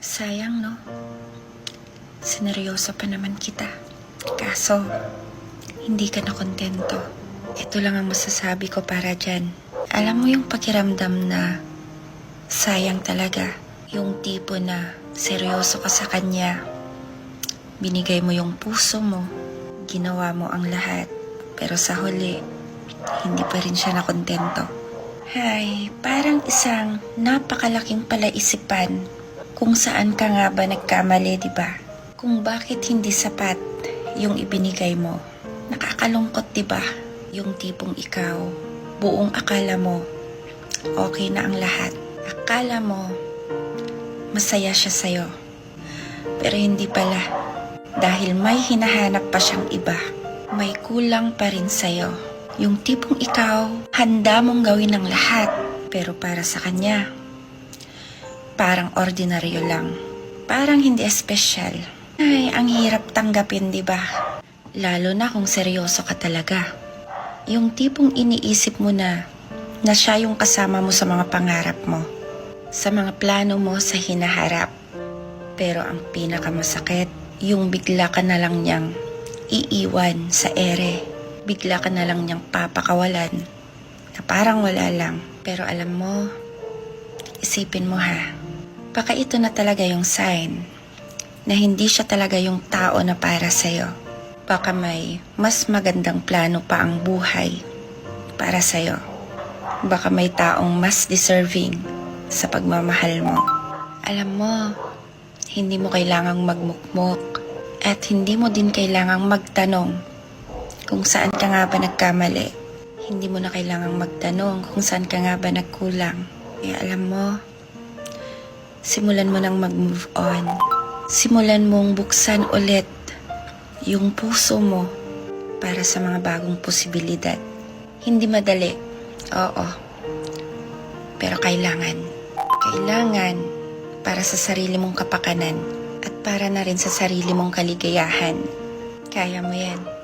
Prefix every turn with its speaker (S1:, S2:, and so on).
S1: Sayang, no? Sineryoso pa naman kita. Kaso, hindi ka na kontento. Ito lang ang masasabi ko para dyan. Alam mo yung pakiramdam na sayang talaga. Yung tipo na seryoso ka sa kanya. Binigay mo yung puso mo. Ginawa mo ang lahat. Pero sa huli, hindi pa rin siya nakontento. Hay, parang isang napakalaking palaisipan kung saan ka nga ba nagkamali, di ba? Kung bakit hindi sapat yung ibinigay mo. Nakakalungkot, di ba? Yung tipong ikaw, buong akala mo, okay na ang lahat. Akala mo, masaya siya sa'yo. Pero hindi pala. Dahil may hinahanap pa siyang iba. May kulang pa rin sa'yo. Yung tipong ikaw, handa mong gawin ang lahat. Pero para sa kanya, parang ordinaryo lang. Parang hindi espesyal. Ay, ang hirap tanggapin, di ba? Lalo na kung seryoso ka talaga. Yung tipong iniisip mo na siya yung kasama mo sa mga pangarap mo. Sa mga plano mo sa hinaharap. Pero ang pinakamasakit, yung bigla ka na lang niyang iiwan sa ere. Bigla ka na lang niyang papakawalan. Na parang wala lang. Pero alam mo, isipin mo ha. Baka ito na talaga yung sign na hindi siya talaga yung tao na para sa'yo. Baka may mas magandang plano pa ang buhay para sa'yo. Baka may taong mas deserving sa pagmamahal mo. Alam mo, hindi mo kailangang magmukmok at hindi mo din kailangang magtanong kung saan ka nga ba nagkamali. Hindi mo na kailangang magtanong kung saan ka nga ba nagkulang. Kaya alam mo, simulan mo nang mag-move on. Simulan mong buksan ulit yung puso mo para sa mga bagong posibilidad. Hindi madali, oo. Pero kailangan. Kailangan para sa sarili mong kapakanan at para na rin sa sarili mong kaligayahan. Kaya mo yan.